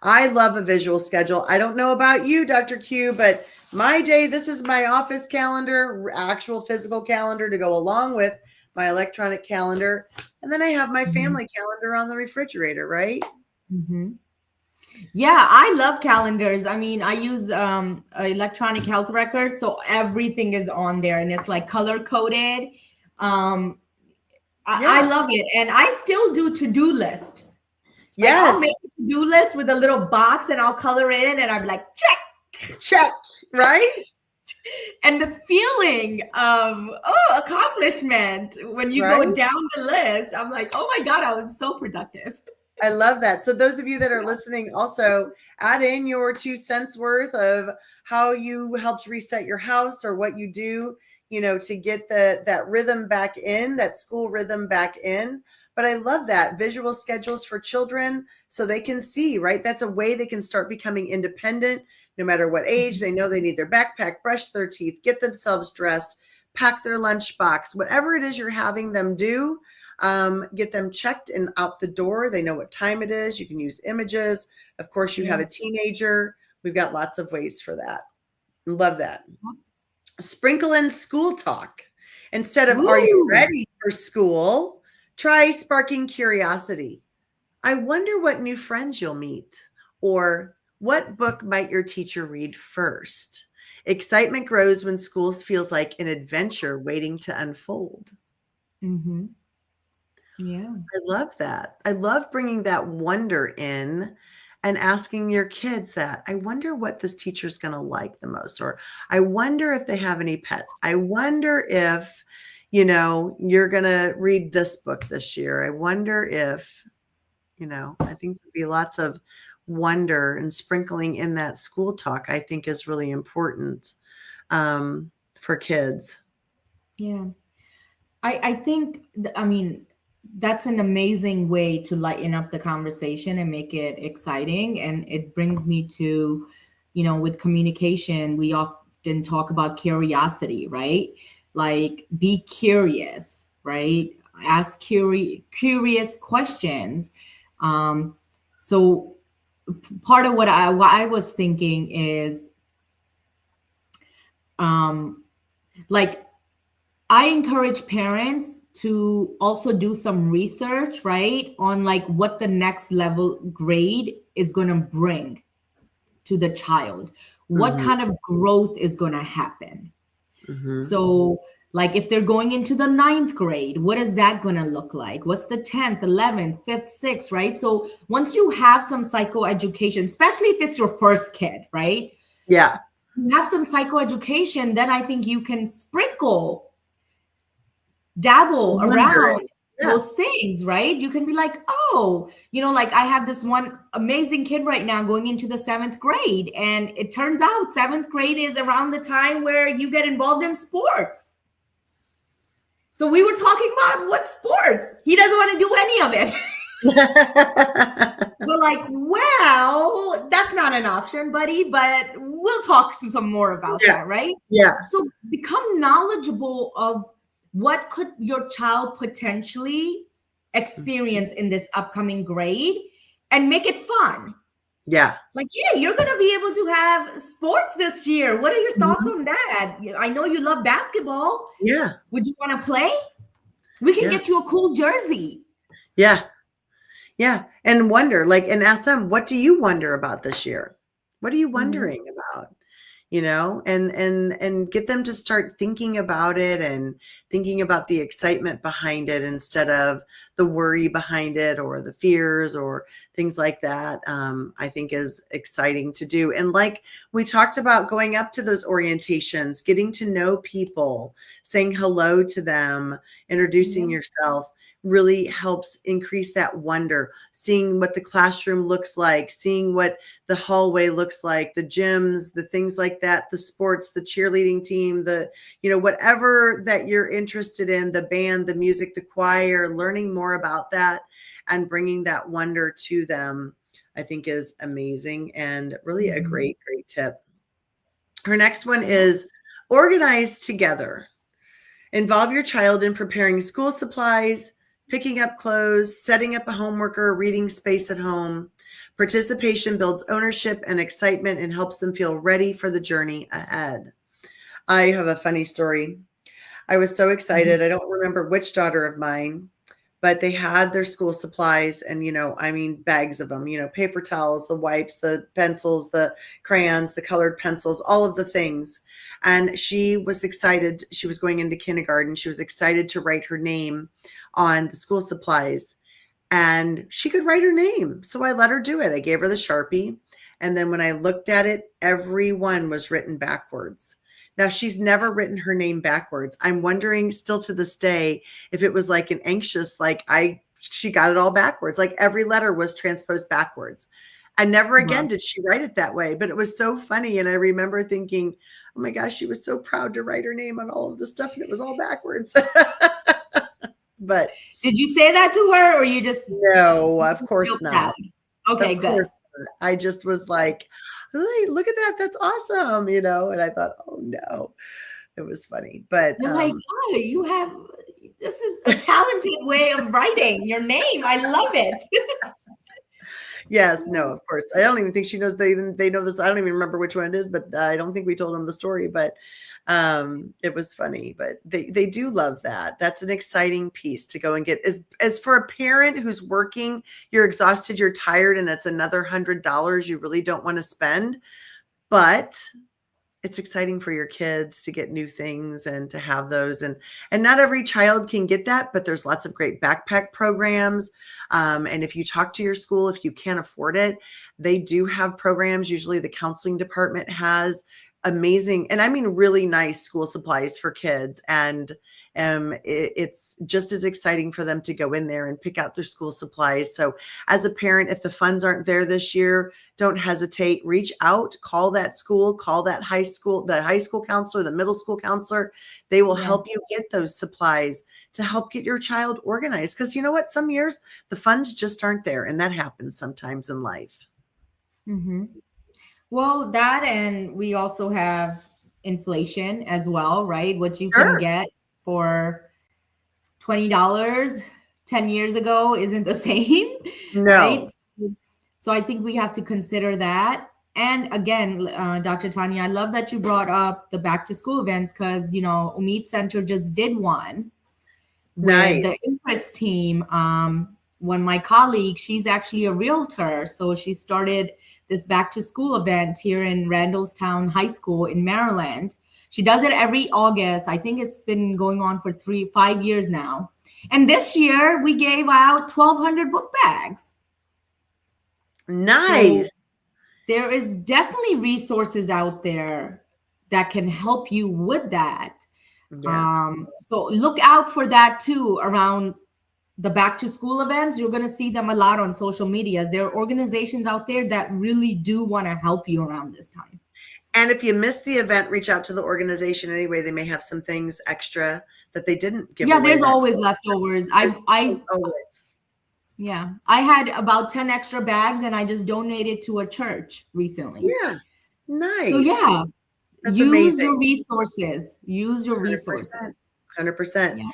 I love a visual schedule. I don't know about you, Dr. Q, but my day, this is my office calendar, actual physical calendar to go along with my electronic calendar. And then I have my Mhm. family calendar on the refrigerator, right? Mhm. Yeah, I love calendars. I mean, I use electronic health records, so everything is on there and it's like color coded. Um, I Yeah. love it. And I still do to-do lists. Like I'll Yes. make a to-do list with a little box and I'll color it in and I'm like, check. Check. Right? And the feeling of, oh, accomplishment when you Right? go down the list, I'm like, oh my God, I was so productive. I love that. So those of you that are listening, also add in your 2 cents worth of how you helped reset your house or what you do, to get that rhythm back in, that school rhythm back in. But I love that visual schedules for children so they can see, right? That's a way they can start becoming independent no matter what age. They know they need their backpack, brush their teeth, get themselves dressed, pack their lunchbox, whatever it is you're having them do, get them checked and out the door. They know what time it is. You can use images. Of course, you have Yeah. a teenager. We've got lots of ways for that. Love that. Sprinkle in school talk. Instead of, are you Woo! ready for school? Try sparking curiosity. I wonder what new friends you'll meet. Or What book might your teacher read first? Excitement grows when schools feels like an adventure waiting to unfold. Mm-hmm. Yeah. I love that. I love bringing that wonder in and asking your kids that. I wonder what this teacher's going to like the most, or I wonder if they have any pets. I wonder if, you're going to read this book this year. I wonder if, I think there'd be lots of wonder, and sprinkling in that school talk, I think, is really important for kids. Yeah. I think, I mean, that's an amazing way to lighten up the conversation and make it exciting. And it brings me to, with communication, we often talk about curiosity, right? Like, be curious, right? Ask curious questions. So part of what I was thinking is, like, I encourage parents to also do some research, right, on like what the next level grade is going to bring to the child, what Mhm, kind of growth is going to happen. mhm. So, like, if they're going into the ninth grade, what is that going to look like? What's the 10th, 11th, 5th, 6th, right? So, once you have some psychoeducation, especially if it's your first kid, right? Yeah. You have some psychoeducation, then I think you can dabble around Wondering. Yeah. those things, right? You can be like, oh, like, I have this one amazing kid right now going into the 7th grade. And it turns out 7th grade is around the time where you get involved in sports. So we were talking about what sports. He doesn't want to do any of it. We're like, well, that's not an option, buddy, but we'll talk some more about Yeah. that, right? Yeah. So become knowledgeable of what could your child potentially experience in this upcoming grade, and make it fun. Yeah. Like, yeah, you're going to be able to have sports this year. What are your thoughts Mhm. on that? I know you love basketball. Yeah. Would you want to play? We can Yeah. get you a cool jersey. Yeah. Yeah. And wonder, like, and ask them, what do you wonder about this year? What are you Mhm. wondering about? And get them to start thinking about it, and thinking about the excitement behind it instead of the worry behind it, or the fears, or things like that. I think is exciting to do. And like we talked about, going up to those orientations, getting to know people, saying hello to them, introducing Yeah. yourself, really helps increase that wonder, seeing what the classroom looks like, seeing what the hallway looks like, the gyms, the things like that, the sports, the cheerleading team, whatever that you're interested in, the band, the music, the choir, learning more about that and bringing that wonder to them, I think is amazing, and really a Mhm. great, great tip. Her next one is organize together. Involve your child in preparing school supplies, picking up clothes, setting up a homework or a reading space at home. Participation builds ownership and excitement and helps them feel ready for the journey ahead. I have a funny story. I was so Mhm. excited. I don't remember which daughter of mine, but they had their school supplies, and I mean bags of them, paper towels, the wipes, the pencils, the crayons, the colored pencils, all of the things. And she was excited. She was going into kindergarten. She was excited to write her name on the school supplies, and she could write her name. So I let her do it. I gave her the Sharpie. And then when I looked at it, every one was written backwards. Now, she's never written her name backwards. I'm wondering still to this day if it was like an anxious, like she got it all backwards. Like every letter was transposed backwards. And never Wow. again did she write it that way. But it was so funny. And I remember thinking, oh my gosh, she was so proud to write her name on all of the stuff, and it was all backwards. But Did you say that to her, or you just no, of feel course not. proud? Okay, Of good. course not. I just was like, "Hey, look at that. That's awesome," and I thought, "Oh, no." It was funny, but, You're like, oh, this is a talented way of writing your name. I love it. yes, no, of course. I don't even think she knows they know this. I don't even remember which one it is, but I don't think we told them the story, but, It was funny, but they do love that. That's an exciting piece to go and get. As for a parent who's working, you're exhausted, you're tired, and it's another $100 you really don't want to spend, but it's exciting for your kids to get new things and to have those. And not every child can get that, but there's lots of great backpack programs. And if you talk to your school, if you can't afford it, they do have programs. Usually the counseling department has amazing, and I mean really nice school supplies for kids. And it's just as exciting for them to go in there and pick out their school supplies. So as a parent, if the funds aren't there this year, don't hesitate, reach out, call that school, call that high school, the high school counselor, the middle school counselor. They will help you get those supplies to help get your child organized. Because you know what? Some years the funds just aren't there, and that happens sometimes in life. Mm-hmm. Well, that, and we also have inflation as well, right? What you can get for $20 10 years ago isn't the same, right? So I think we have to consider that. And again, Dr. Tanya, I love that you brought up the back to school events, because, Umid Center just did one with the interest team. One of my colleagues, she's actually a realtor. So she started this back to school event here in Randallstown High School in Maryland. She does it every August. I think it's been going on for 5 years now. And this year we gave out 1,200 book bags. Nice. So there is definitely resources out there that can help you with that. Yeah. So look out for that too around the back to school events. You're going to see them a lot on social media. There are organizations out there that really do want to help you around this time. And if you miss the event, reach out to the organization anyway. They may have some things extra that they didn't give away. Yeah, there's always leftovers. Yeah, I had about 10 extra bags, and I just donated to a church recently. Yeah, nice. So yeah, that's use amazing. your resources. Use your 100%. Resources. 100%. Yeah.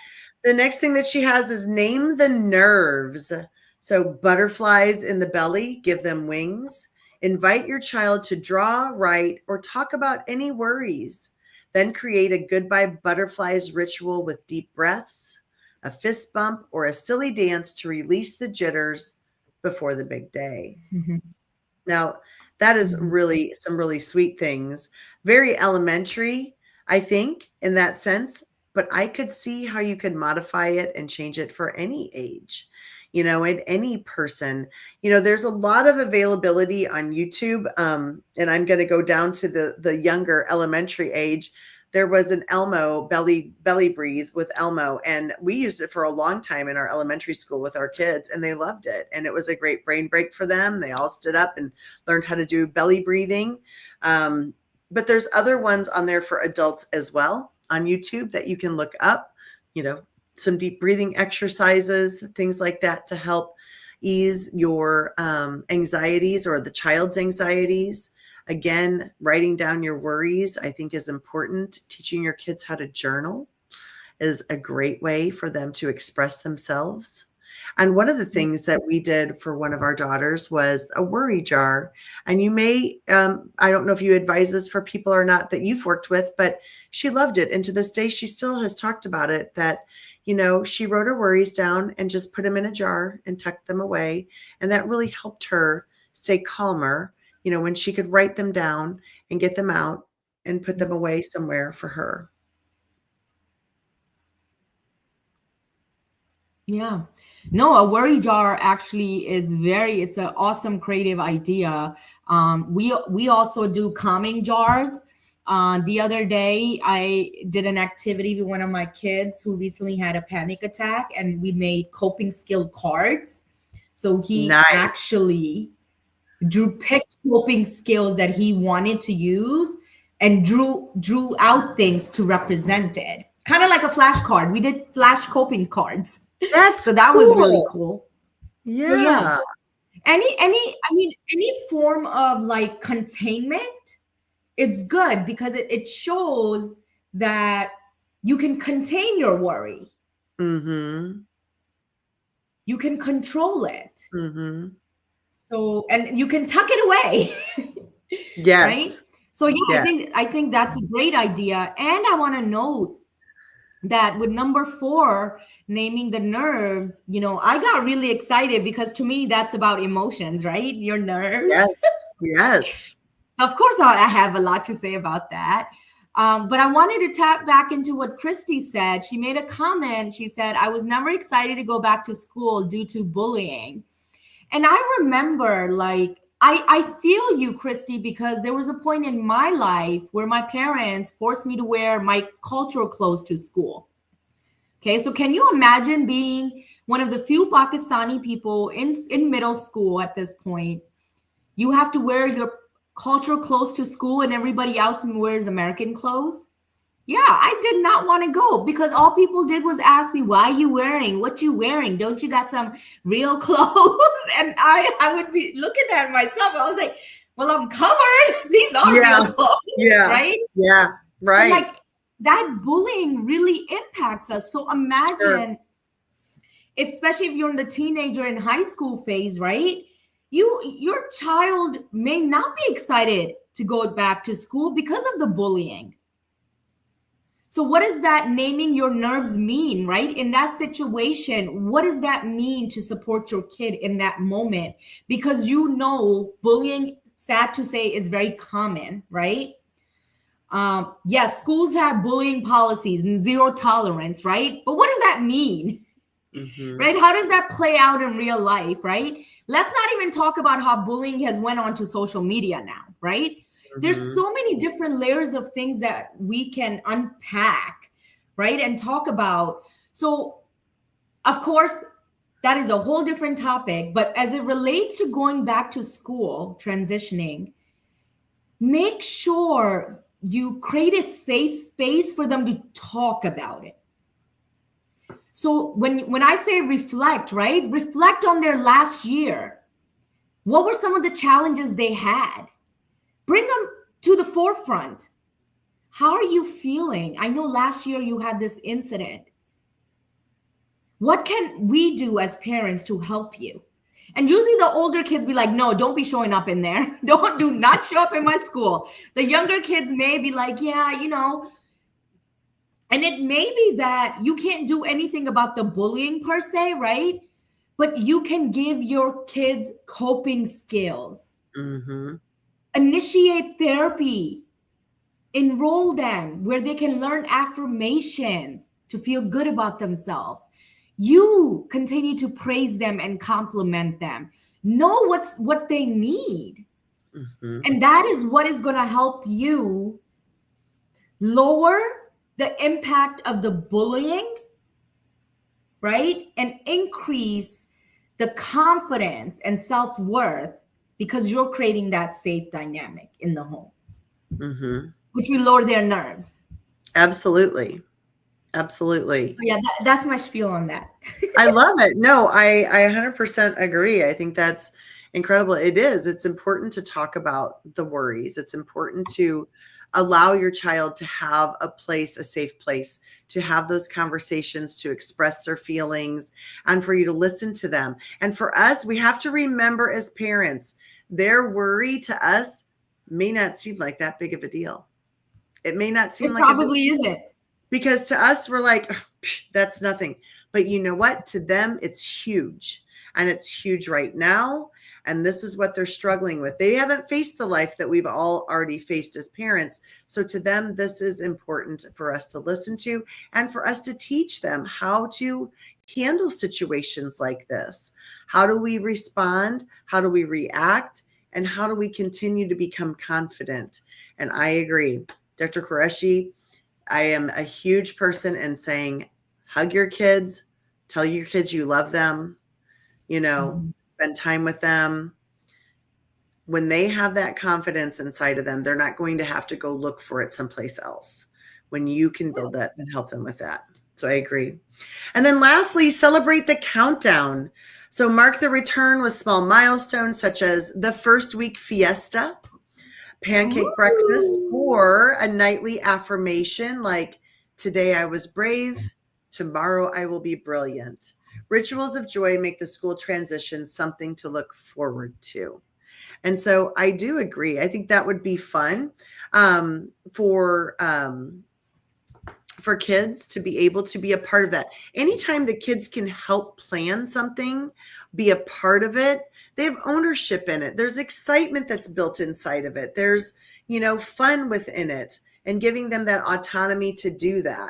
The next thing that she has is name the nerves. So butterflies in the belly, give them wings. Invite your child to draw, write, or talk about any worries. Then create a goodbye butterflies ritual with deep breaths, a fist bump, or a silly dance to release the jitters before the big day. Mm-hmm. Now, that is really some really sweet things. Very elementary, I think, in that sense. But I could see how you could modify it and change it for any age, and any person. There's a lot of availability on YouTube. And I'm going to go down to the younger elementary age. There was an Elmo belly breathe with Elmo, and we used it for a long time in our elementary school with our kids, and they loved it. And it was a great brain break for them. They all stood up and learned how to do belly breathing. But there's other ones on there for adults as well on YouTube that you can look up, some deep breathing exercises, things like that to help ease your anxieties or the child's anxieties. Again, writing down your worries, I think, is important. Teaching your kids how to journal is a great way for them to express themselves. And one of the things that we did for one of our daughters was a worry jar. And you may, I don't know if you advise this for people or not that you've worked with, but she loved it. And to this day, she still has talked about it, that, she wrote her worries down and just put them in a jar and tucked them away. And that really helped her stay calmer, when she could write them down and get them out and put them away somewhere for her. Yeah. No, a worry jar actually is it's an awesome creative idea. We also do calming jars. The other day, I did an activity with one of my kids who recently had a panic attack, and we made coping skill cards. So he actually picked coping skills that he wanted to use and drew out things to represent it. Kind of like a flashcard. We did flash coping cards. So that was really cool. Yeah. Any form of like containment, it's good because it shows that you can contain your worry. Mm-hmm. You can control it. Mm-hmm. So, and you can tuck it away. Yes. Right? So yeah, Yeah. I think that's a great idea. And I want to note that with number 4, naming the nerves, I got really excited because to me that's about emotions, right? Your nerves. Yes. Yes. Of course, I have a lot to say about that. But I wanted to tap back into what Christy said. She made a comment. She said, I was never excited to go back to school due to bullying. And I remember, like, I feel you, Christy, because there was a point in my life where my parents forced me to wear my cultural clothes to school. Okay, so can you imagine being one of the few Pakistani people in middle school at this point? You have to wear your cultural clothes to school and everybody else wears American clothes. Yeah, I did not want to go because all people did was ask me, why are you wearing? What you wearing? Don't you got some real clothes? And I would be looking at myself. I was like, well, I'm covered. These are Yeah. real clothes, Yeah. right? Yeah. And Right. like that bullying really impacts us. So imagine if, especially if you're in the teenager and high school phase, right? Your child may not be excited to go back to school because of the bullying. So what does that naming your nerves mean, right? In that situation, what does that mean to support your kid in that moment? Because bullying, sad to say, is very common, right? Yes, schools have bullying policies and zero tolerance, right? But what does that mean? Right? How does that play out in real life, right? Let's not even talk about how bullying has went on to social media now, right? There's so many different layers of things that we can unpack, right? And talk about. So, of course, that is a whole different topic, but as it relates to going back to school, transitioning, make sure you create a safe space for them to talk about it. So when I say reflect, right? Reflect on their last year. What were some of the challenges they had? Bring them to the forefront. How are you feeling? I know last year you had this incident. What can we do as parents to help you? And usually the older kids be like, no, don't be showing up in there. Do not show up in my school. The younger kids may be like, yeah, and it may be that you can't do anything about the bullying per se, right? But you can give your kids coping skills. Initiate therapy. Enroll them where they can learn affirmations to feel good about themselves. You continue to praise them and compliment them. Know what they need. And that is what is going to help you lower the impact of the bullying, right? And increase the confidence and self-worth because you're creating that safe dynamic in the home, which will lower their nerves. Absolutely. Absolutely. So yeah, that's my spiel on that. I love it. No, I 100% agree. I think that's incredible. It is. It's important to talk about the worries. It's important to allow your child to have a place, a safe place, to have those conversations, to express their feelings, and for you to listen to them. And for us, we have to remember as parents, their worry to us may not seem like that big of a deal. It may not seem like probably isn't. Because to us, we're like, that's nothing. But you know what? To them, it's huge. And it's huge right now. And this is what they're struggling with. They haven't faced the life that we've all already faced as parents. So to them, this is important for us to listen to and for us to teach them how to handle situations like this. How do we respond? How do we react? And how do we continue to become confident? And I agree. Dr. Qureshi, I am a huge person in saying, hug your kids, tell your kids you love them, spend time with them. When they have that confidence inside of them, they're not going to have to go look for it someplace else when you can build that and help them with that. So I agree. And then lastly, celebrate the countdown. So mark the return with small milestones such as the first week fiesta, pancake breakfast, or a nightly affirmation like, today I was brave, tomorrow I will be brilliant. Rituals of joy make the school transition something to look forward to. And so I do agree. I think that would be fun um, for um, for kids to be able to be a part of that. Anytime the kids can help plan something, be a part of it, they have ownership in it. There's excitement that's built inside of it. There's, fun within it and giving them that autonomy to do that.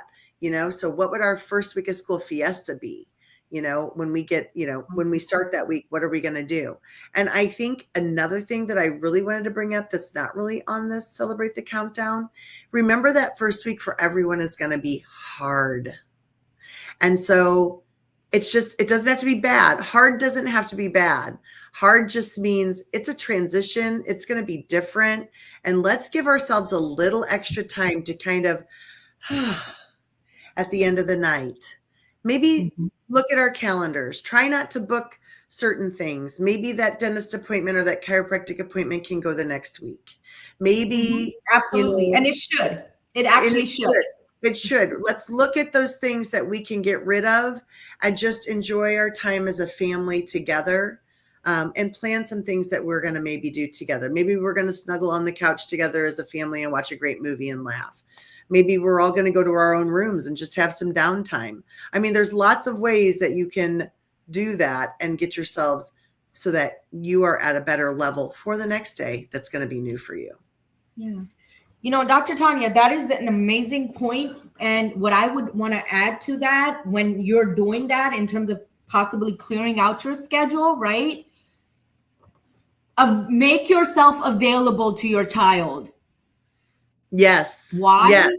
So what would our first week of school fiesta be? When we get, when we start that week, what are we going to do? And I think another thing that I really wanted to bring up that's not really on this Celebrate the Countdown, remember that first week for everyone is going to be hard. And so it doesn't have to be bad. Hard doesn't have to be bad. Hard just means it's a transition. It's going to be different. And let's give ourselves a little extra time to kind of, at the end of the night, maybe look at our calendars. Try not to book certain things. Maybe that dentist appointment or that chiropractic appointment can go the next week. Maybe. Absolutely. And it should. It actually should. It should. Let's look at those things that we can get rid of and just enjoy our time as a family together, and plan some things that we're going to maybe do together. Maybe we're going to snuggle on the couch together as a family and watch a great movie and laugh. Maybe we're all going to go to our own rooms and just have some downtime. I mean, there's lots of ways that you can do that and get yourselves so that you are at a better level for the next day that's going to be new for you. Yeah. Dr. Tanya, that is an amazing point. And what I would want to add to that, when you're doing that in terms of possibly clearing out your schedule, right? Make yourself available to your child. Yes. Why? Yes.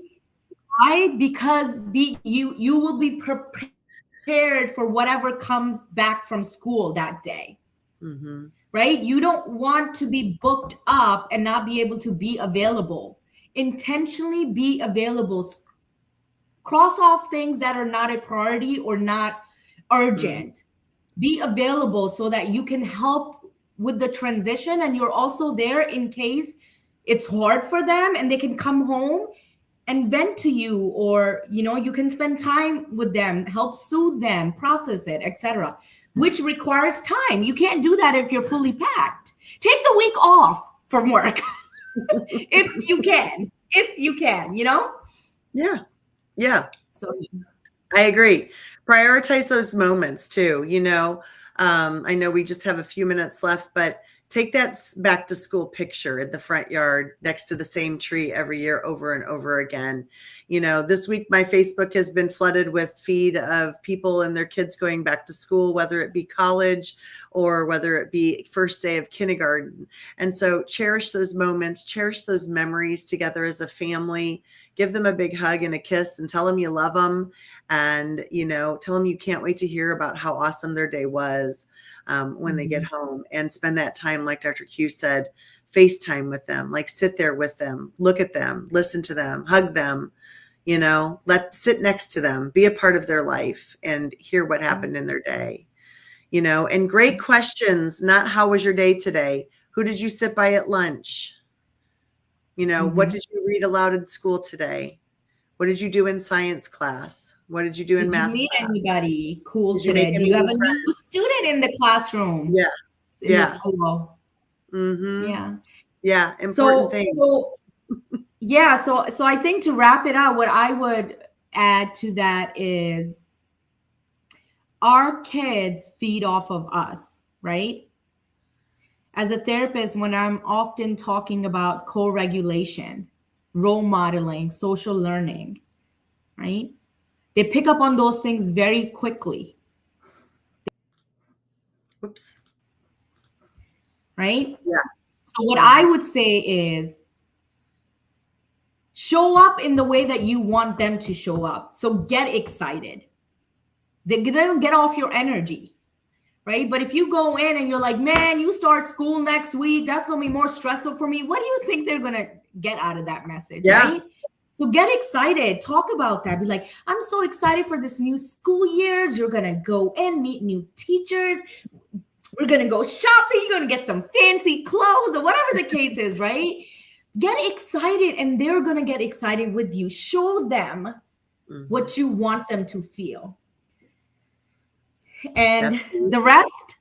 Why? Because you will be prepared for whatever comes back from school that day. Mm-hmm. Right? You don't want to be booked up and not be able to be available. Intentionally be available. Cross off things that are not a priority or not urgent. Mm-hmm. Be available so that you can help with the transition, and you're also there in case it's hard for them and they can come home and vent to you, or you can spend time with them, help soothe them, process it, etc., which requires time. You can't do that if you're fully packed. Take the week off from work if you can, Yeah. So I agree. Prioritize those moments too. I know we just have a few minutes left, but take that back to school picture in the front yard next to the same tree every year over and over again. This week, my Facebook has been flooded with feed of people and their kids going back to school, whether it be college or whether it be first day of kindergarten. And so cherish those moments, cherish those memories together as a family, give them a big hug and a kiss and tell them you love them. And, tell them you can't wait to hear about how awesome their day was when they get home, and spend that time, like Dr. Q said, FaceTime with them, like sit there with them, look at them, listen to them, hug them, sit next to them, be a part of their life and hear what happened in their day, and great questions, not how was your day today? Who did you sit by at lunch? What did you read aloud in school today? What did you do in science class? What did you do in math? Did you meet anybody cool today? Do you have a new student in the classroom? Yeah. In the school. Mm-hmm. Yeah. Yeah. Important thing. So I think to wrap it up, what I would add to that is our kids feed off of us, right? As a therapist, when I'm often talking about co-regulation, role modeling, social learning, right? They pick up on those things very quickly. Oops. Right? Yeah. So what I would say is show up in the way that you want them to show up. So get excited. They don't get off your energy, right? But if you go in and you're like, man, you start school next week, that's going to be more stressful for me. What do you think they're going to get out of that message, right? So get excited. Talk about that. Be like, I'm so excited for this new school year. You're going to go in, meet new teachers. We're going to go shopping. You're going to get some fancy clothes or whatever the case is, right? Get excited, and they're going to get excited with you. Show them what you want them to feel. And the rest,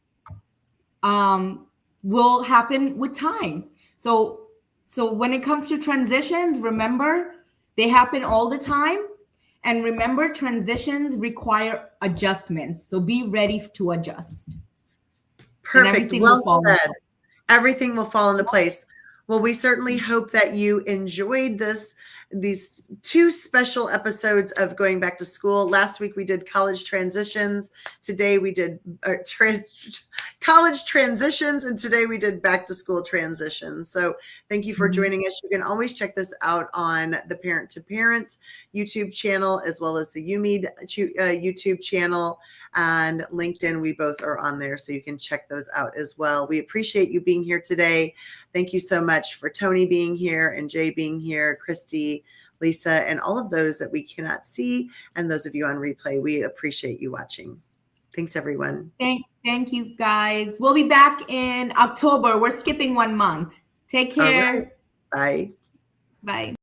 will happen with time. So when it comes to transitions, remember they happen all the time. And remember, transitions require adjustments. So be ready to adjust. And Perfect. everything Well will fall in said. place. Everything will fall into place. Well, we certainly hope that you enjoyed these two special episodes of Going Back to School. Last week we did college transitions. Today we did college transitions, and today we did back to school transitions. So thank you for joining us. You can always check this out on the Parent to Parent YouTube channel, as well as the UMED YouTube channel, and LinkedIn. We both are on there, so you can check those out as well. We appreciate you being here today. Thank you so much for Tony being here and Jay being here, Christy, Lisa, and all of those that we cannot see, and those of you on replay. We appreciate you watching. Thanks, everyone. Thank you, guys. We'll be back in October. We're skipping 1 month. Take care. All right. Bye. Bye.